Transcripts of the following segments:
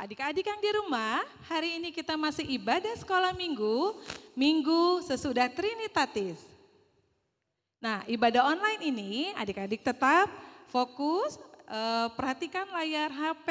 adik-adik yang di rumah, hari ini kita masih ibadah sekolah minggu sesudah Trinitatis. Nah, ibadah online ini adik-adik tetap fokus, perhatikan layar HP,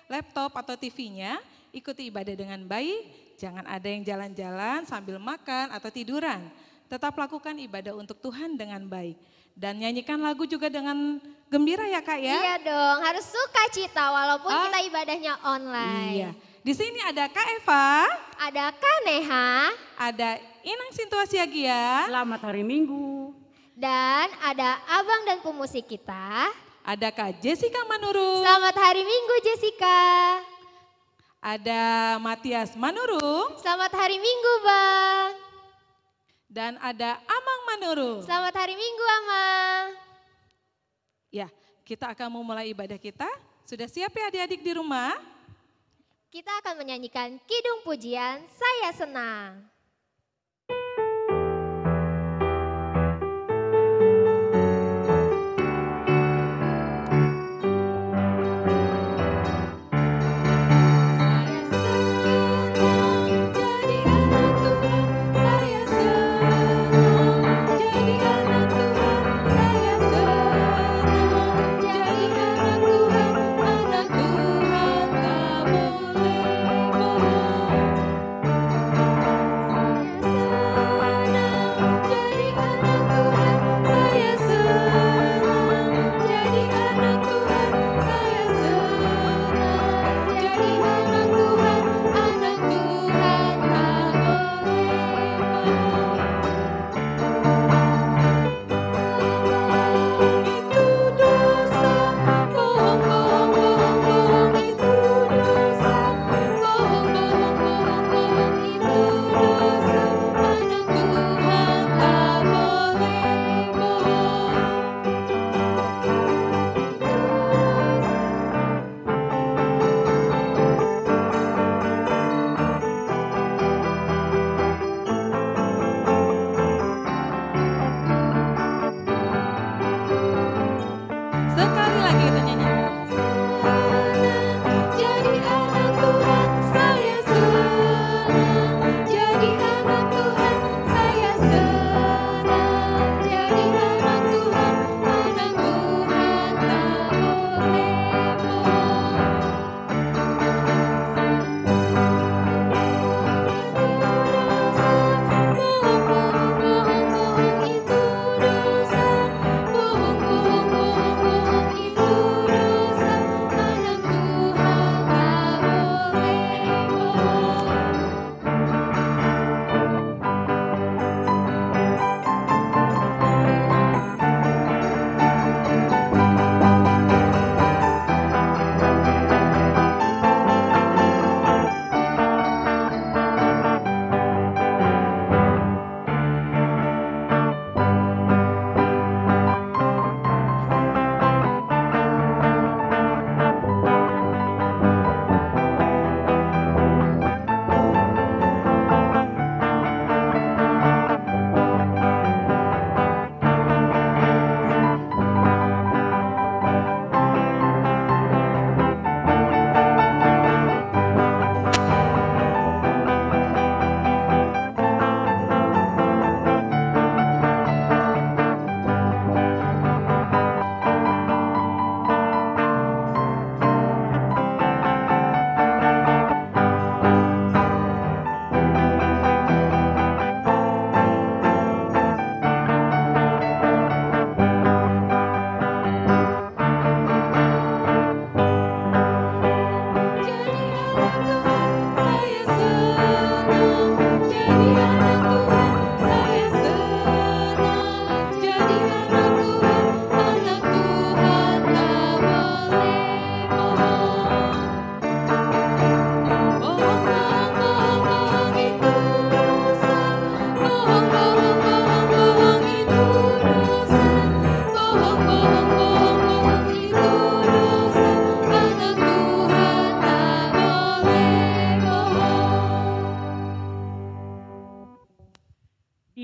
laptop atau TV-nya, ikuti ibadah dengan baik, jangan ada yang jalan-jalan sambil makan atau tiduran. Tetap lakukan ibadah untuk Tuhan dengan baik. Dan nyanyikan lagu juga dengan gembira ya Kak ya? Iya dong, harus sukacita walaupun kita ibadahnya online. Iya. Di sini ada Kak Eva, ada Kak Neha, ada Inang Sintuasiagia. Selamat hari Minggu. Dan ada abang dan pemusik kita. Ada Kak Jessica Manurung. Selamat hari Minggu Jessica. Ada Matias Manurung. Selamat hari Minggu Bang. Dan ada Amang Manurung. Selamat hari Minggu Amang. Ya, kita akan memulai ibadah kita. Sudah siap ya adik-adik di rumah? Kita akan menyanyikan Kidung Pujian Saya Senang.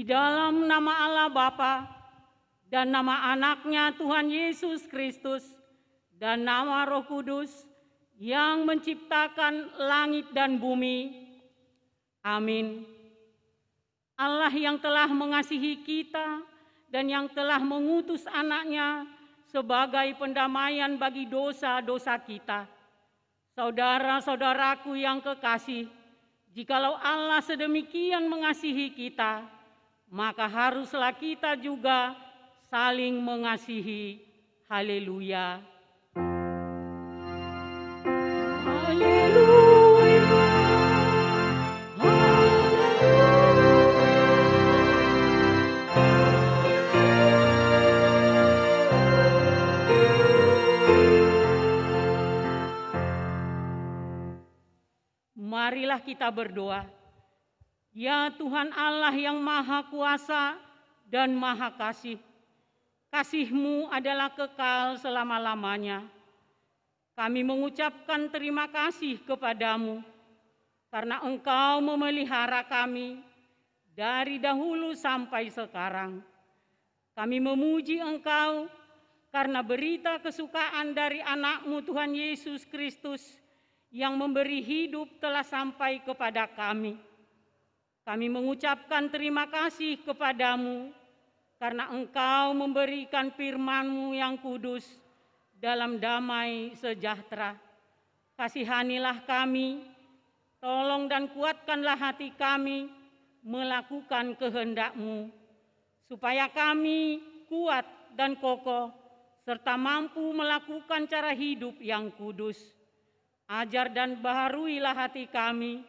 dalam nama Allah Bapa dan nama anaknya Tuhan Yesus Kristus dan nama Roh Kudus yang menciptakan langit dan bumi. Amin. Allah yang telah mengasihi kita dan yang telah mengutus anaknya sebagai pendamaian bagi dosa-dosa kita. Saudara-saudaraku yang kekasih, jikalau Allah sedemikian mengasihi kita, maka haruslah kita juga saling mengasihi. Haleluya. Haleluya. Marilah kita berdoa. Ya Tuhan Allah yang Maha Kuasa dan Maha Kasih, kasih-Mu adalah kekal selama-lamanya. Kami mengucapkan terima kasih kepadamu karena Engkau memelihara kami dari dahulu sampai sekarang. Kami memuji Engkau karena berita kesukaan dari anak-Mu Tuhan Yesus Kristus yang memberi hidup telah sampai kepada kami. Kami mengucapkan terima kasih kepadamu karena Engkau memberikan firman-Mu yang kudus dalam damai sejahtera. Kasihanilah kami, tolong dan kuatkanlah hati kami melakukan kehendak-Mu, supaya kami kuat dan kokoh serta mampu melakukan cara hidup yang kudus. Ajar dan baharuilah hati kami,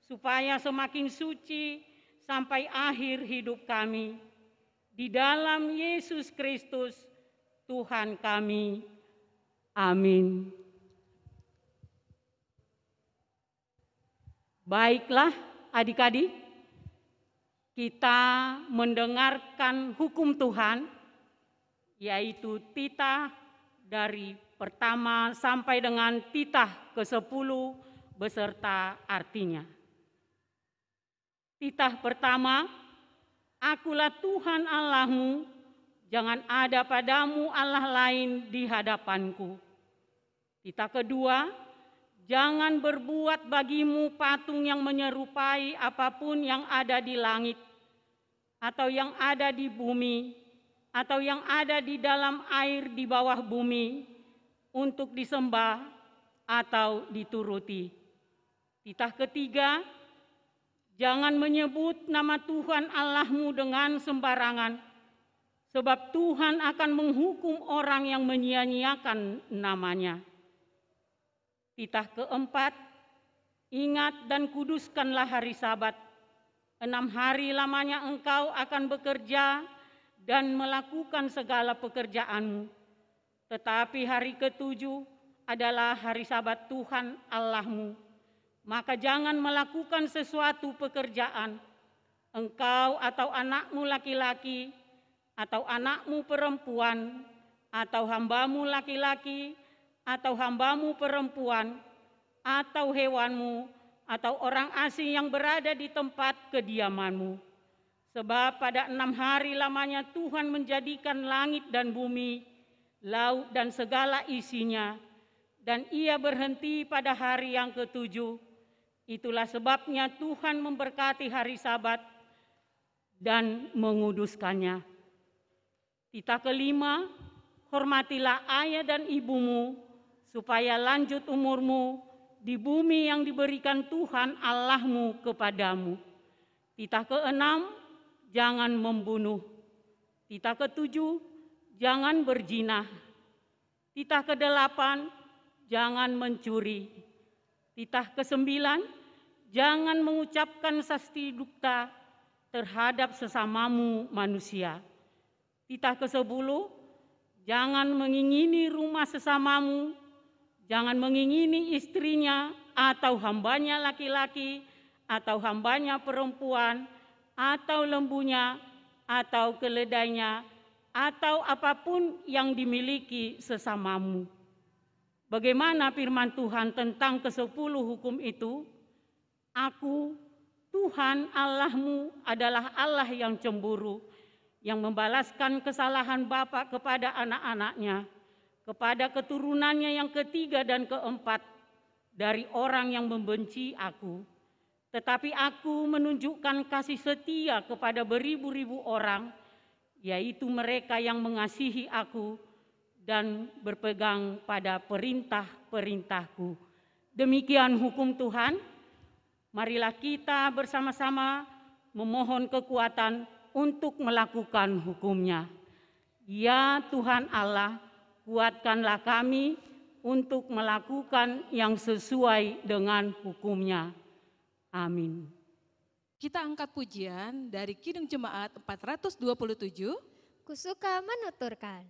supaya semakin suci sampai akhir hidup kami. Di dalam Yesus Kristus, Tuhan kami. Amin. Baiklah adik-adik, kita mendengarkan hukum Tuhan, yaitu titah dari pertama sampai dengan titah ke-10 beserta artinya. Titah pertama, Akulah Tuhan Allahmu, jangan ada padamu Allah lain di hadapanku. Titah kedua, jangan berbuat bagimu patung yang menyerupai apapun yang ada di langit, atau yang ada di bumi, atau yang ada di dalam air di bawah bumi, untuk disembah atau dituruti. Titah ketiga, jangan menyebut nama Tuhan Allahmu dengan sembarangan, sebab Tuhan akan menghukum orang yang menyia-nyiakan namanya. Titah keempat, ingat dan kuduskanlah hari Sabat. 6 hari lamanya engkau akan bekerja dan melakukan segala pekerjaanmu. Tetapi hari ke-7 adalah hari Sabat Tuhan Allahmu. Maka jangan melakukan sesuatu pekerjaan, engkau atau anakmu laki-laki, atau anakmu perempuan, atau hambamu laki-laki, atau hambamu perempuan, atau hewanmu, atau orang asing yang berada di tempat kediamanmu. Sebab pada 6 hari lamanya Tuhan menjadikan langit dan bumi, laut dan segala isinya, dan Ia berhenti pada hari yang ke-7. Itulah sebabnya Tuhan memberkati hari Sabat dan menguduskannya. Titah kelima, hormatilah ayah dan ibumu, supaya lanjut umurmu di bumi yang diberikan Tuhan Allahmu kepadamu. Titah keenam, jangan membunuh. Titah ketujuh, jangan berzina. Titah ke-8, jangan mencuri. Titah ke-9, jangan mengucapkan sasti dusta terhadap sesamamu manusia. Titah ke-10, jangan mengingini rumah sesamamu, jangan mengingini istrinya atau hambanya laki-laki atau hambanya perempuan atau lembunya atau keledainya atau apapun yang dimiliki sesamamu. Bagaimana firman Tuhan tentang ke-10 hukum itu? Aku, Tuhan Allahmu adalah Allah yang cemburu, yang membalaskan kesalahan bapa kepada anak-anaknya, kepada keturunannya yang ketiga dan keempat, dari orang yang membenci aku, tetapi aku menunjukkan kasih setia kepada beribu-ribu orang, yaitu mereka yang mengasihi aku dan berpegang pada perintah-perintahku. Demikian hukum Tuhan. Marilah kita bersama-sama memohon kekuatan untuk melakukan hukum-Nya. Ya Tuhan Allah, kuatkanlah kami untuk melakukan yang sesuai dengan hukum-Nya. Amin. Kita angkat pujian dari Kidung Jemaat 427. Kusuka menuturkan.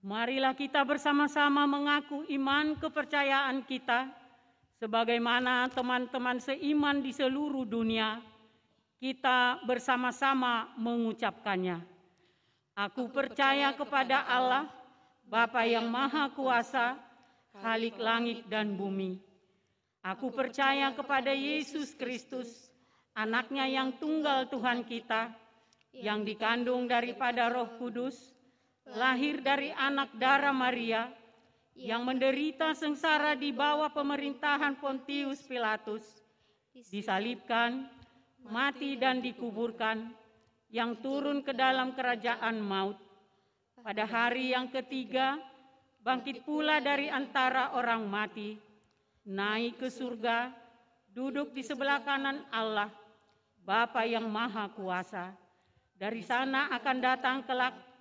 Marilah kita bersama-sama mengaku iman kepercayaan kita, sebagaimana teman-teman seiman di seluruh dunia, kita bersama-sama mengucapkannya. Aku percaya kepada Allah, Bapa yang Maha Kuasa, Khalik langit dan bumi. Aku percaya kepada Yesus Kristus, Anak-Nya yang tunggal Tuhan kita, yang dikandung daripada Roh Kudus, lahir dari anak darah Maria, yang menderita sengsara di bawah pemerintahan Pontius Pilatus, disalibkan, mati dan dikuburkan, yang turun ke dalam kerajaan maut. Pada hari yang ketiga, bangkit pula dari antara orang mati, naik ke surga, duduk di sebelah kanan Allah, Bapa yang Maha Kuasa. Dari sana akan datang kelak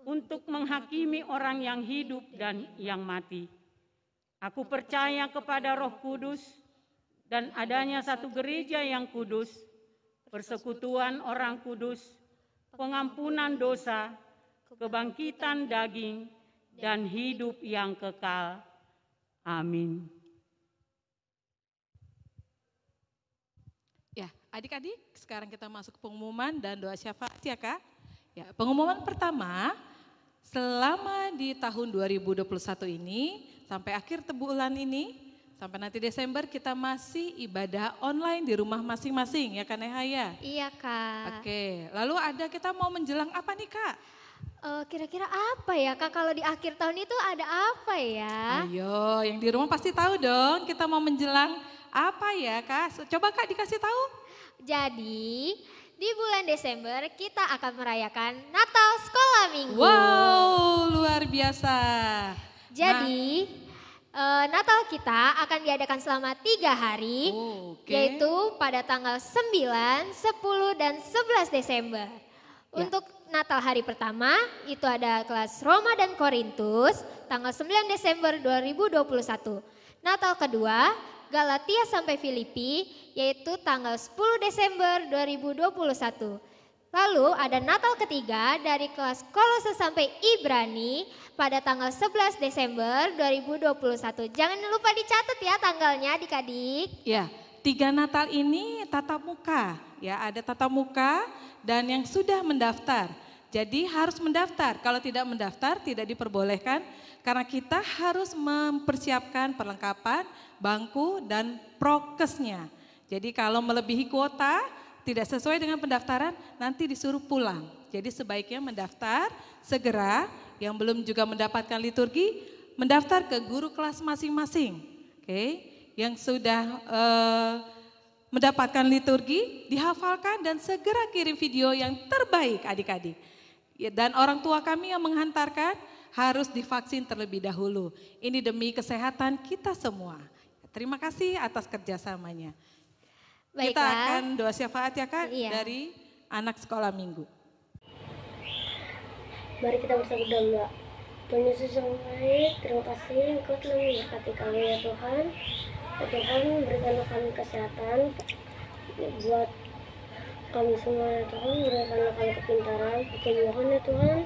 untuk menghakimi orang yang hidup dan yang mati. Aku percaya kepada Roh Kudus dan adanya satu gereja yang kudus, persekutuan orang kudus, pengampunan dosa, kebangkitan daging, dan hidup yang kekal. Amin. Ya, adik-adik, sekarang kita masuk ke pengumuman dan doa syafaat ya Kak. Ya, pengumuman pertama, selama di tahun 2021 ini, sampai akhir bulan ini, sampai nanti Desember kita masih ibadah online di rumah masing-masing ya Kak Neha ya? Iya Kak. Oke, lalu kita mau menjelang apa nih Kak? Kira-kira apa ya Kak, kalau di akhir tahun itu ada apa ya? Ayo, yang di rumah pasti tahu dong kita mau menjelang apa ya Kak? Coba Kak dikasih tahu. Jadi di bulan Desember kita akan merayakan Natal Sekolah Minggu. Wow, luar biasa. Jadi Natal kita akan diadakan selama 3 hari, yaitu pada tanggal 9, 10, dan 11 Desember. Ya. Untuk Natal hari pertama itu ada kelas Roma dan Korintus tanggal 9 Desember 2021. Natal kedua Galatia sampai Filipi yaitu tanggal 10 Desember 2021. Lalu ada Natal ketiga dari kelas Kolose sampai Ibrani pada tanggal 11 Desember 2021. Jangan lupa dicatat ya tanggalnya adik-adik. Ya, 3 Natal ini tatap muka, ya ada tatap muka dan yang sudah mendaftar. Jadi harus mendaftar, kalau tidak mendaftar tidak diperbolehkan karena kita harus mempersiapkan perlengkapan, bangku dan prokesnya. Jadi kalau melebihi kuota, tidak sesuai dengan pendaftaran, nanti disuruh pulang. Jadi sebaiknya mendaftar segera, yang belum juga mendapatkan liturgi, mendaftar ke guru kelas masing-masing. Oke, yang sudah mendapatkan liturgi, dihafalkan dan segera kirim video yang terbaik adik-adik. Dan orang tua kami yang menghantarkan harus divaksin terlebih dahulu. Ini demi kesehatan kita semua. Terima kasih atas kerjasamanya. Baiklah. Kita akan doa syafaat ya Kak, Iya. dari anak sekolah minggu. Mari kita bersama berdoa. Tuhan Yesus yang baik, terima kasih Engkau telah memberkati kami ya Tuhan. Ya Tuhan, berikanlah kami kesehatan buat kami semua ya Tuhan. Berikanlah kami kepintaran, pertumbuhan ya Tuhan.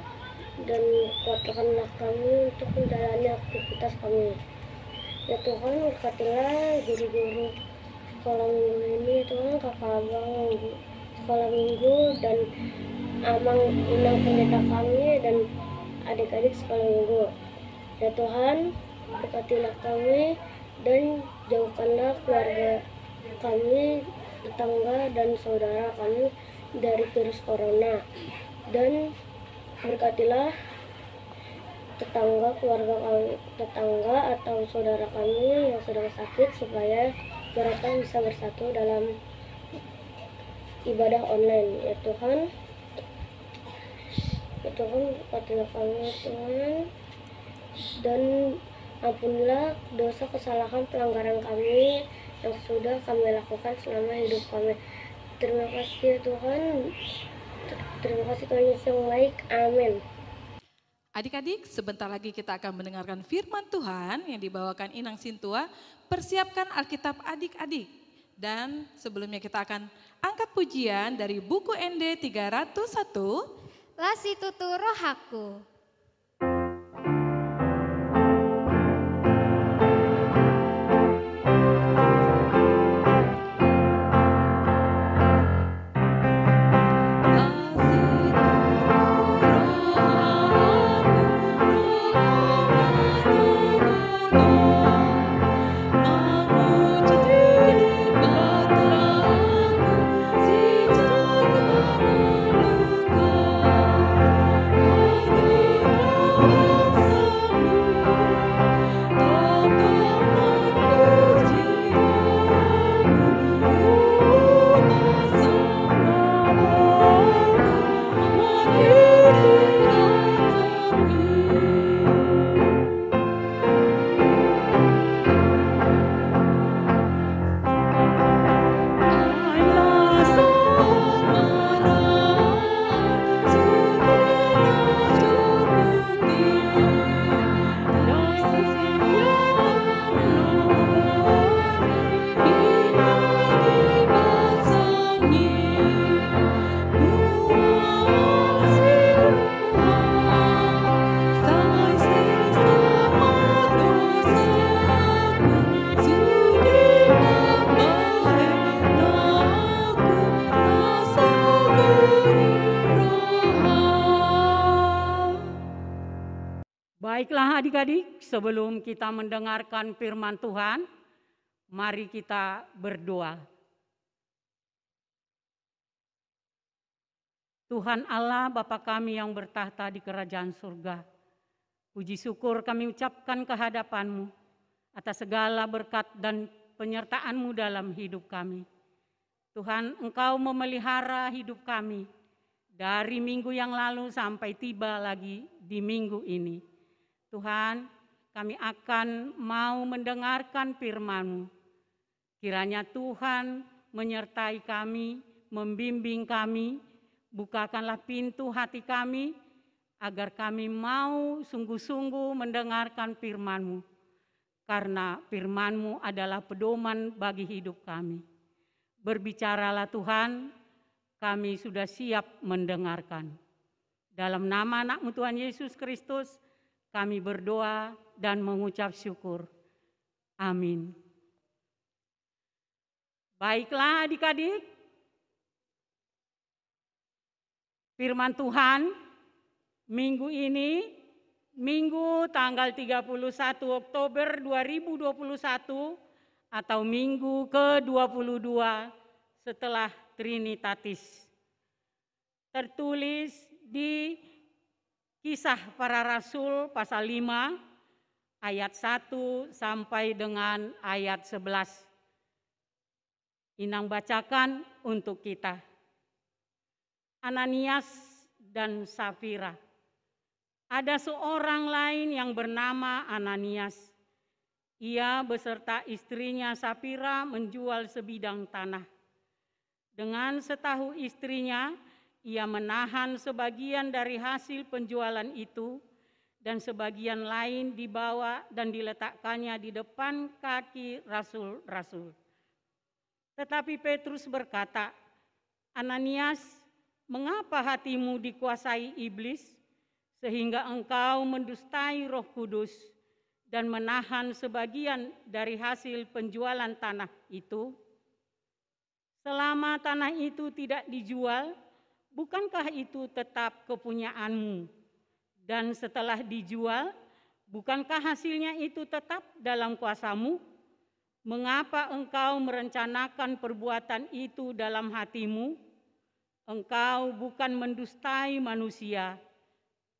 Dan kuatkanlah kami untuk menjalani aktivitas kami. Ya Tuhan, berkatilah guru-guru sekolah minggu ini Tuhan, kakak abang sekolah minggu dan amang inang pendeta kami dan adik-adik sekolah minggu. Ya Tuhan, berkatilah kami dan jauhkanlah keluarga kami, tetangga dan saudara kami dari virus corona. Dan berkatilah tetangga atau saudara kami yang sedang sakit supaya mereka bisa bersatu dalam ibadah online ya Tuhan. Ya Tuhan, berkatilah kami ya Tuhan, dan ampunilah dosa kesalahan pelanggaran kami yang sudah kami lakukan selama hidup kami. Terima kasih ya Tuhan. Terima kasih Tuhan Yesus yang baik. Amin. Adik-adik, sebentar lagi kita akan mendengarkan firman Tuhan yang dibawakan Inang Sintua. Persiapkan Alkitab adik-adik. Dan sebelumnya kita akan angkat pujian dari buku ND 301. Lasitutu Rohaku. Baiklah adik-adik, sebelum kita mendengarkan firman Tuhan, mari kita berdoa. Tuhan Allah, Bapa kami yang bertahta di kerajaan surga, puji syukur kami ucapkan kehadapan-Mu atas segala berkat dan penyertaan-Mu dalam hidup kami. Tuhan, Engkau memelihara hidup kami dari minggu yang lalu sampai tiba lagi di minggu ini. Tuhan, kami akan mau mendengarkan firman-Mu. Kiranya Tuhan menyertai kami, membimbing kami, bukakanlah pintu hati kami, agar kami mau sungguh-sungguh mendengarkan firman-Mu. Karena firman-Mu adalah pedoman bagi hidup kami. Berbicaralah Tuhan, kami sudah siap mendengarkan. Dalam nama anak-Mu Tuhan Yesus Kristus, kami berdoa dan mengucap syukur. Amin. Baiklah adik-adik, firman Tuhan minggu ini, Minggu tanggal 31 Oktober 2021 atau minggu ke-22 setelah Trinitatis. Tertulis di Kisah Para Rasul pasal 5 ayat 1 sampai dengan ayat 11. Inang bacakan untuk kita. Ananias dan Safira. Ada seorang lain yang bernama Ananias. Ia beserta istrinya Safira menjual sebidang tanah. Dengan setahu istrinya, ia menahan sebagian dari hasil penjualan itu dan sebagian lain dibawa dan diletakkannya di depan kaki rasul-rasul. Tetapi Petrus berkata, Ananias, mengapa hatimu dikuasai iblis, sehingga engkau mendustai Roh Kudus dan menahan sebagian dari hasil penjualan tanah itu? Selama tanah itu tidak dijual, bukankah itu tetap kepunyaanmu? Dan setelah dijual, bukankah hasilnya itu tetap dalam kuasamu? Mengapa engkau merencanakan perbuatan itu dalam hatimu? Engkau bukan mendustai manusia,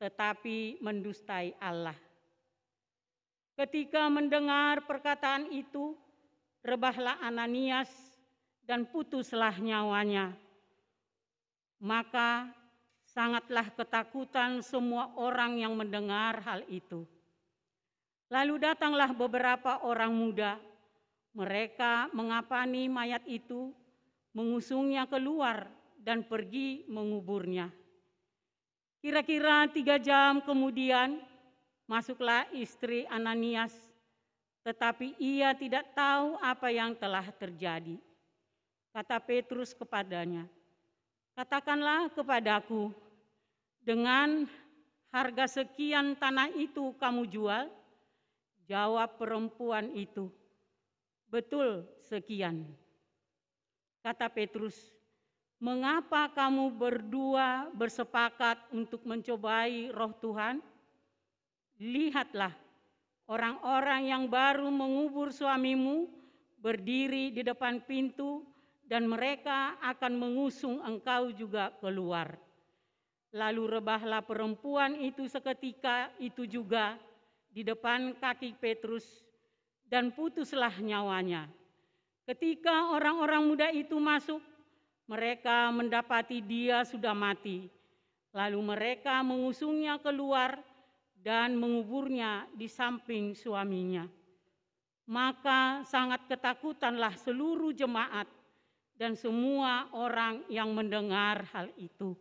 tetapi mendustai Allah. Ketika mendengar perkataan itu, rebahlah Ananias dan putuslah nyawanya. Maka sangatlah ketakutan semua orang yang mendengar hal itu. Lalu datanglah beberapa orang muda. Mereka mengapani mayat itu, mengusungnya keluar dan pergi menguburnya. Kira-kira 3 jam kemudian masuklah istri Ananias, tetapi ia tidak tahu apa yang telah terjadi. Kata Petrus kepadanya, katakanlah kepadaku, dengan harga sekian tanah itu kamu jual? Jawab perempuan itu, betul sekian. Kata Petrus, mengapa kamu berdua bersepakat untuk mencobai Roh Tuhan? Lihatlah, orang-orang yang baru mengubur suamimu berdiri di depan pintu dan mereka akan mengusung engkau juga keluar. Lalu rebahlah perempuan itu seketika itu juga di depan kaki Petrus dan putuslah nyawanya. Ketika orang-orang muda itu masuk, mereka mendapati dia sudah mati. Lalu mereka mengusungnya keluar dan menguburnya di samping suaminya. Maka sangat ketakutanlah seluruh jemaat dan semua orang yang mendengar hal itu.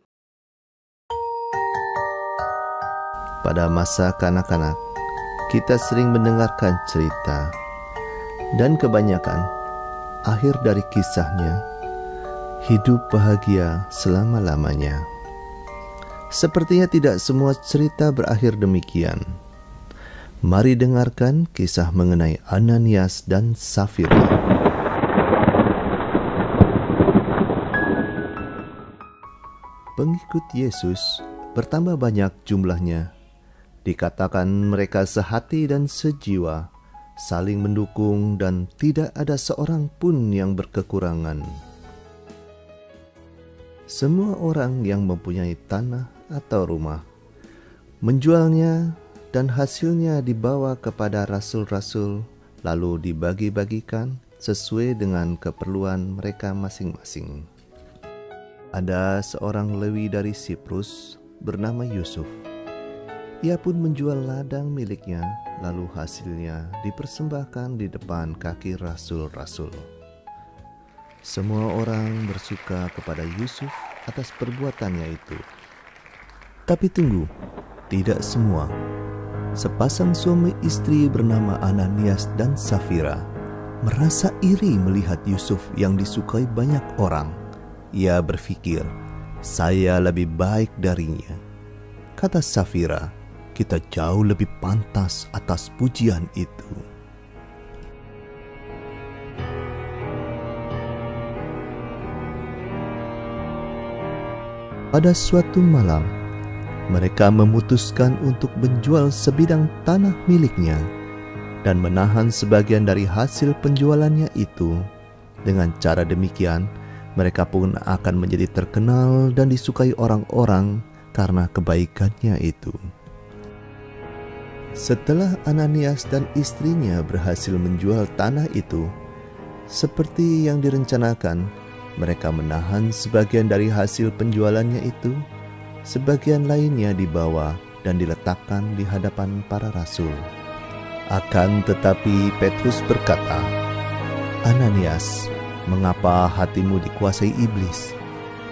Pada masa kanak-kanak, kita sering mendengarkan cerita, dan kebanyakan akhir dari kisahnya hidup bahagia selama-lamanya. Sepertinya tidak semua cerita berakhir demikian. Mari dengarkan kisah mengenai Ananias dan Safira. Pengikut Yesus bertambah banyak jumlahnya. Dikatakan mereka sehati dan sejiwa, saling mendukung dan tidak ada seorang pun yang berkekurangan. Semua orang yang mempunyai tanah atau rumah menjualnya dan hasilnya dibawa kepada rasul-rasul lalu dibagi-bagikan sesuai dengan keperluan mereka masing-masing. Ada seorang Lewi dari Siprus bernama Yusuf. Ia pun menjual ladang miliknya, lalu hasilnya dipersembahkan di depan kaki rasul-rasul. Semua orang bersuka kepada Yusuf atas perbuatannya itu. Tapi tunggu, tidak semua. Sepasang suami istri bernama Ananias dan Safira merasa iri melihat Yusuf yang disukai banyak orang. Ia berpikir, saya lebih baik darinya. Kata Safira, kita jauh lebih pantas atas pujian itu. Pada suatu malam, mereka memutuskan untuk menjual sebidang tanah miliknya dan menahan sebagian dari hasil penjualannya itu. Dengan cara demikian, mereka pun akan menjadi terkenal dan disukai orang-orang karena kebaikannya itu. Setelah Ananias dan istrinya berhasil menjual tanah itu, seperti yang direncanakan, mereka menahan sebagian dari hasil penjualannya itu, sebagian lainnya dibawa dan diletakkan di hadapan para rasul. Akan tetapi Petrus berkata, Ananias, mengapa hatimu dikuasai iblis,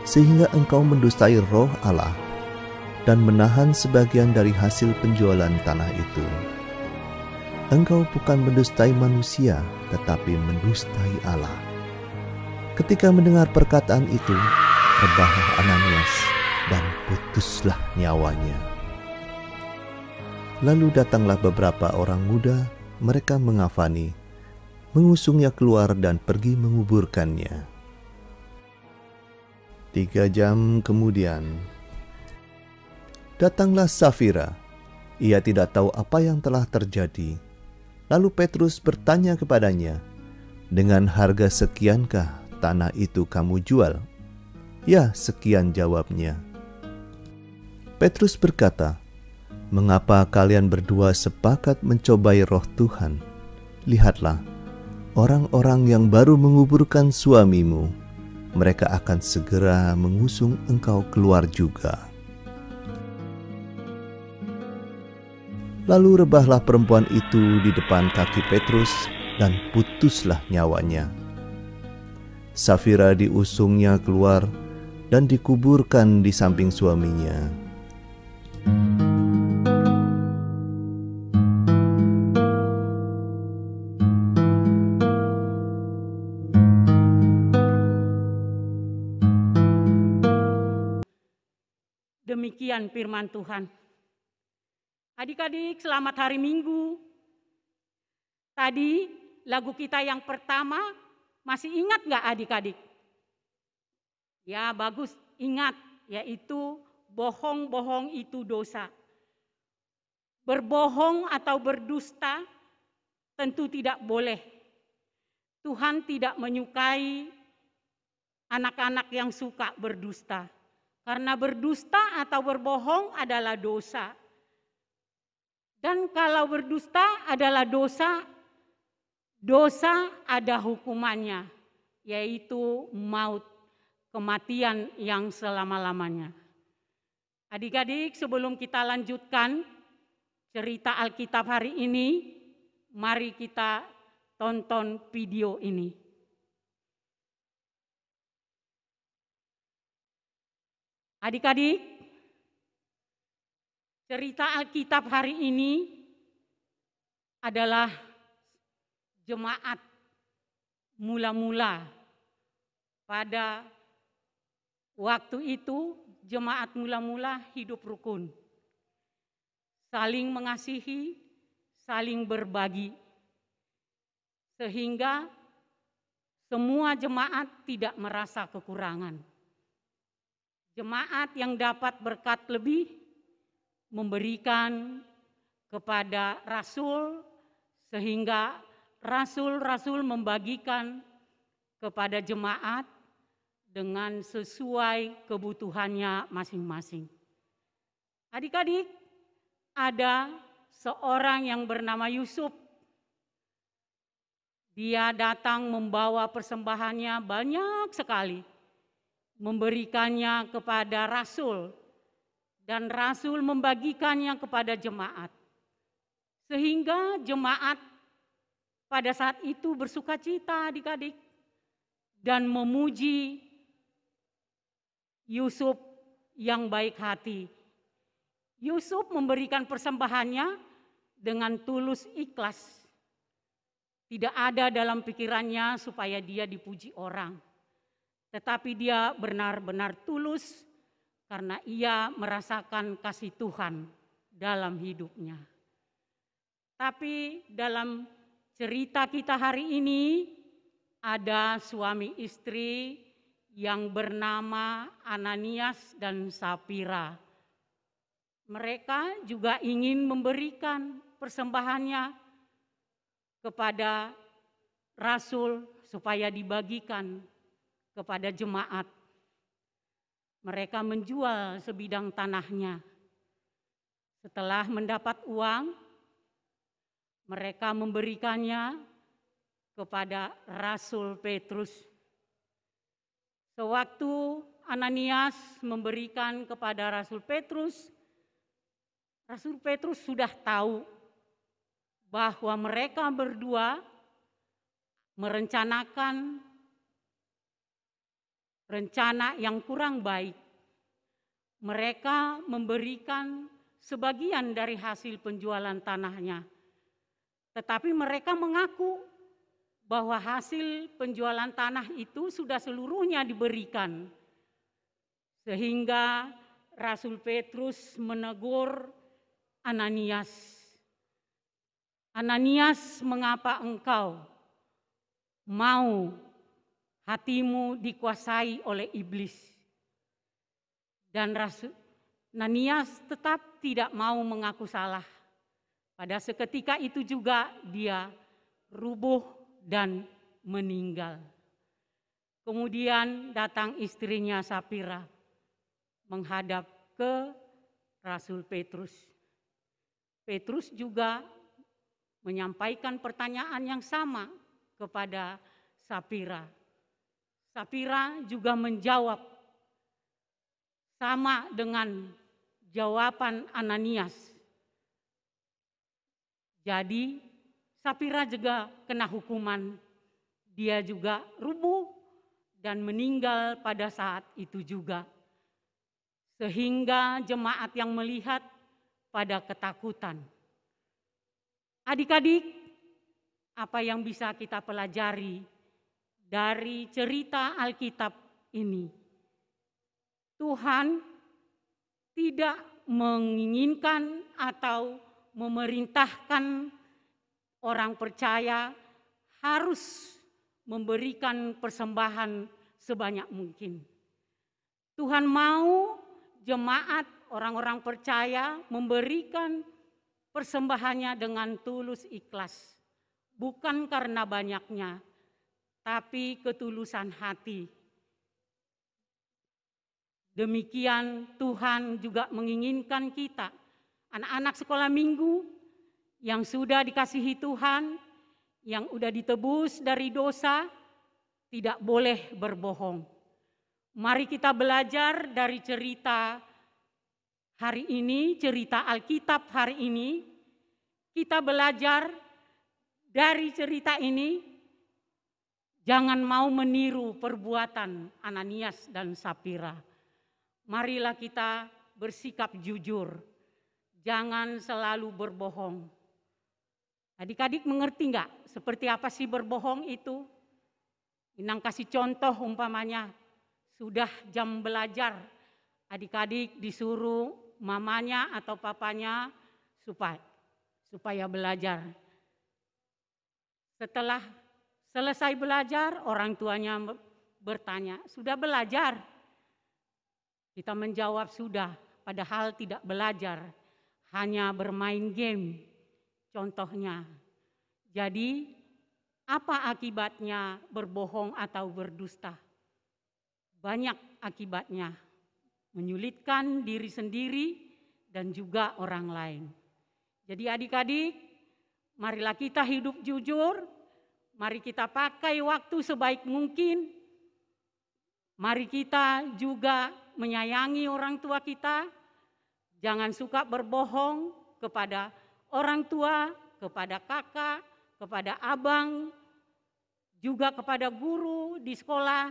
sehingga engkau mendustai roh Allah dan menahan sebagian dari hasil penjualan tanah itu? Engkau bukan mendustai manusia, tetapi mendustai Allah. Ketika mendengar perkataan itu, rebahlah Ananias dan putuslah nyawanya. Lalu datanglah beberapa orang muda, mereka mengafani, mengusungnya keluar dan pergi menguburkannya. 3 jam kemudian, datanglah Safira. Ia tidak tahu apa yang telah terjadi. Lalu Petrus bertanya kepadanya, dengan harga sekiankah tanah itu kamu jual? Ya, sekian, jawabnya. Petrus berkata, mengapa kalian berdua sepakat mencobai roh Tuhan? Lihatlah, orang-orang yang baru menguburkan suamimu, mereka akan segera mengusung engkau keluar juga. Lalu rebahlah perempuan itu di depan kaki Petrus dan putuslah nyawanya. Safira diusungnya keluar dan dikuburkan di samping suaminya. Demikian firman Tuhan. Adik-adik, selamat hari Minggu. Tadi lagu kita yang pertama, masih ingat nggak adik-adik? Ya bagus, ingat, yaitu bohong-bohong itu dosa. Berbohong atau berdusta tentu tidak boleh. Tuhan tidak menyukai anak-anak yang suka berdusta. Karena berdusta atau berbohong adalah dosa. Dan kalau berdusta adalah dosa, dosa ada hukumannya, yaitu maut, kematian yang selama-lamanya. Adik-adik, sebelum kita lanjutkan cerita Alkitab hari ini, mari kita tonton video ini. Adik-adik, cerita Alkitab hari ini adalah jemaat mula-mula. Pada waktu itu jemaat mula-mula hidup rukun, saling mengasihi, saling berbagi, sehingga semua jemaat tidak merasa kekurangan. Jemaat yang dapat berkat lebih memberikan kepada rasul, sehingga rasul-rasul membagikan kepada jemaat dengan sesuai kebutuhannya masing-masing. Adik-adik, ada seorang yang bernama Yusuf. Dia datang membawa persembahannya banyak sekali, memberikannya kepada rasul, dan rasul membagikannya kepada jemaat. Sehingga jemaat pada saat itu bersukacita adik-adik dan memuji Yusuf yang baik hati. Yusuf memberikan persembahannya dengan tulus ikhlas. Tidak ada dalam pikirannya supaya dia dipuji orang. Tetapi dia benar-benar tulus karena ia merasakan kasih Tuhan dalam hidupnya. Tapi dalam cerita kita hari ini ada suami istri yang bernama Ananias dan Sapira. Mereka juga ingin memberikan persembahannya kepada Rasul supaya dibagikan kepada jemaat. Mereka menjual sebidang tanahnya. Setelah mendapat uang, mereka memberikannya kepada Rasul Petrus. Sewaktu Ananias memberikan kepada Rasul Petrus sudah tahu bahwa mereka berdua merencanakan rencana yang kurang baik. Mereka memberikan sebagian dari hasil penjualan tanahnya. Tetapi mereka mengaku bahwa hasil penjualan tanah itu sudah seluruhnya diberikan. Sehingga Rasul Petrus menegur Ananias. Ananias, mengapa engkau mau hatimu dikuasai oleh iblis? Dan Rasul Ananias tetap tidak mau mengaku salah. Pada seketika itu juga dia rubuh dan meninggal. Kemudian datang istrinya Sapira menghadap ke Rasul Petrus. Petrus juga menyampaikan pertanyaan yang sama kepada Sapira. Sapira juga menjawab sama dengan jawaban Ananias. Jadi Sapira juga kena hukuman. Dia juga rubuh dan meninggal pada saat itu juga. Sehingga jemaat yang melihat pada ketakutan. Adik-adik, apa yang bisa kita pelajari dari cerita Alkitab ini? Tuhan tidak menginginkan atau memerintahkan orang percaya harus memberikan persembahan sebanyak mungkin. Tuhan mau jemaat orang-orang percaya memberikan persembahannya dengan tulus ikhlas. Bukan karena banyaknya, tapi ketulusan hati. Demikian Tuhan juga menginginkan kita, anak-anak sekolah minggu yang sudah dikasihi Tuhan, yang sudah ditebus dari dosa, tidak boleh berbohong. Mari kita belajar dari cerita hari ini, cerita Alkitab hari ini. Kita belajar dari cerita ini, jangan mau meniru perbuatan Ananias dan Sapira. Marilah kita bersikap jujur, jangan selalu berbohong. Adik-adik mengerti enggak seperti apa sih berbohong itu? Inang kasih contoh umpamanya, sudah jam belajar, adik-adik disuruh mamanya atau papanya supaya belajar. Setelah selesai belajar, orang tuanya bertanya, "Sudah belajar?" Kita menjawab sudah, padahal tidak belajar, hanya bermain game. Contohnya. Jadi, apa akibatnya berbohong atau berdusta? Banyak akibatnya. Menyulitkan diri sendiri dan juga orang lain. Jadi adik-adik, marilah kita hidup jujur, mari kita pakai waktu sebaik mungkin, mari kita juga menyayangi orang tua kita, jangan suka berbohong kepada orang tua, kepada kakak, kepada abang, juga kepada guru di sekolah,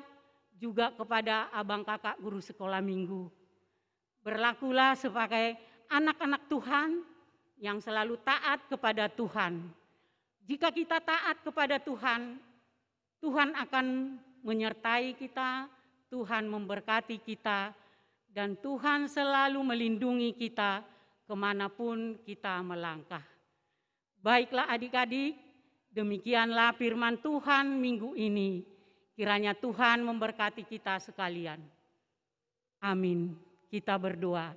juga kepada abang kakak guru sekolah minggu. Berlakulah sebagai anak-anak Tuhan yang selalu taat kepada Tuhan. Jika kita taat kepada Tuhan, Tuhan akan menyertai kita, Tuhan memberkati kita, dan Tuhan selalu melindungi kita kemanapun kita melangkah. Baiklah adik-adik, demikianlah firman Tuhan minggu ini. Kiranya Tuhan memberkati kita sekalian. Amin. Kita berdoa.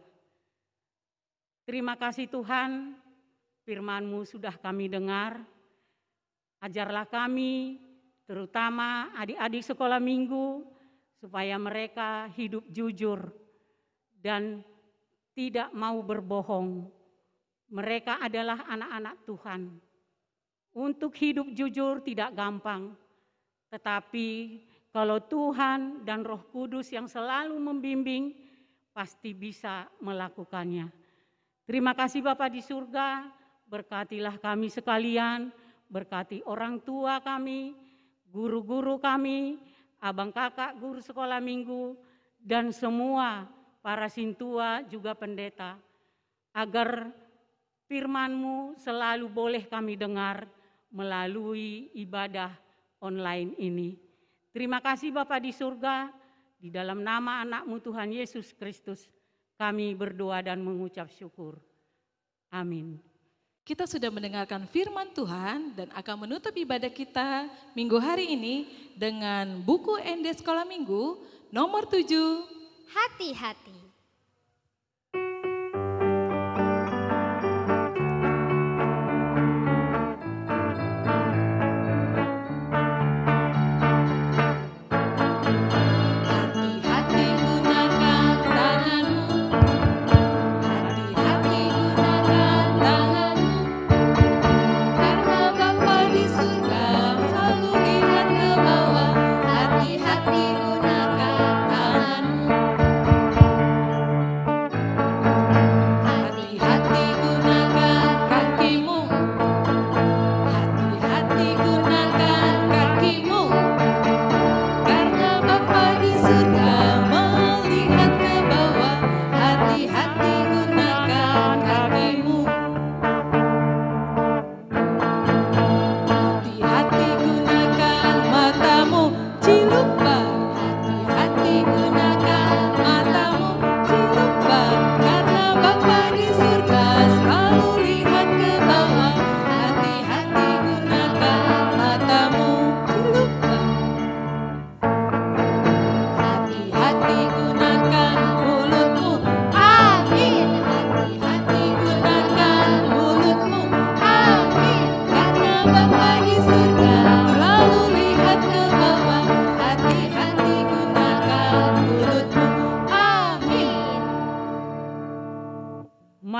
Terima kasih Tuhan, firman-Mu sudah kami dengar. Ajarlah kami, terutama adik-adik sekolah minggu, supaya mereka hidup jujur dan tidak mau berbohong. Mereka adalah anak-anak Tuhan. Untuk hidup jujur tidak gampang, tetapi kalau Tuhan dan Roh Kudus yang selalu membimbing, pasti bisa melakukannya. Terima kasih Bapa di surga, berkatilah kami sekalian, berkati orang tua kami, guru-guru kami, abang kakak guru sekolah minggu, dan semua para sintua juga pendeta, agar firman-Mu selalu boleh kami dengar melalui ibadah online ini. Terima kasih Bapa di surga, di dalam nama anak-Mu Tuhan Yesus Kristus, kami berdoa dan mengucap syukur. Amin. Kita sudah mendengarkan firman Tuhan dan akan menutup ibadah kita minggu hari ini dengan buku ND Sekolah Minggu nomor 7. Hati-hati.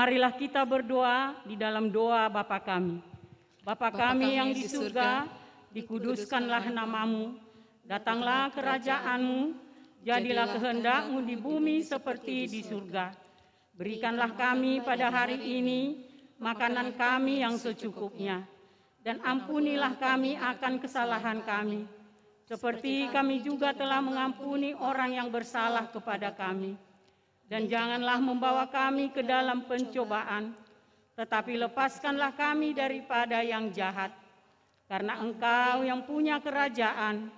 Marilah kita berdoa di dalam doa Bapa kami. Bapa kami yang di surga, dikuduskanlah nama-Mu, datanglah kerajaan-Mu, jadilah kehendak-Mu di bumi seperti di surga. Berikanlah kami pada hari ini makanan kami yang secukupnya, dan ampunilah kami akan kesalahan kami, seperti kami juga telah mengampuni orang yang bersalah kepada kami. Dan janganlah membawa kami ke dalam pencobaan, tetapi lepaskanlah kami daripada yang jahat. Karena Engkau yang punya kerajaan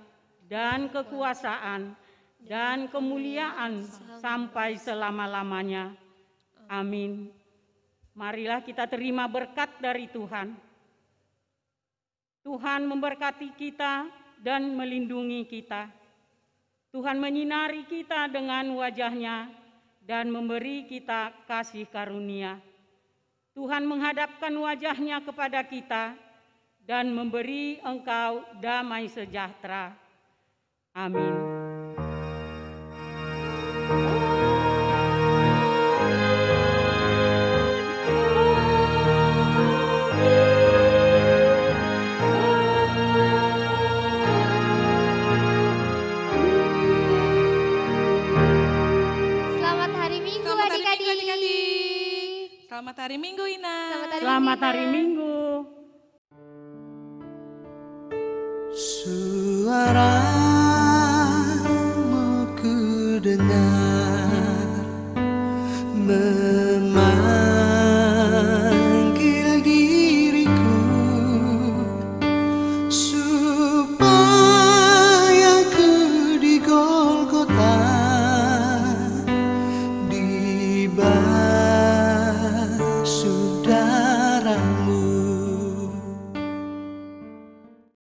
dan kekuasaan dan kemuliaan sampai selama-lamanya. Amin. Marilah kita terima berkat dari Tuhan. Tuhan memberkati kita dan melindungi kita. Tuhan menyinari kita dengan wajah-Nya dan memberi kita kasih karunia. Tuhan menghadapkan wajah-Nya kepada kita dan memberi engkau damai sejahtera. Amin. Selamat hari Minggu, Ina. Selamat hari Minggu. Suaramu Nah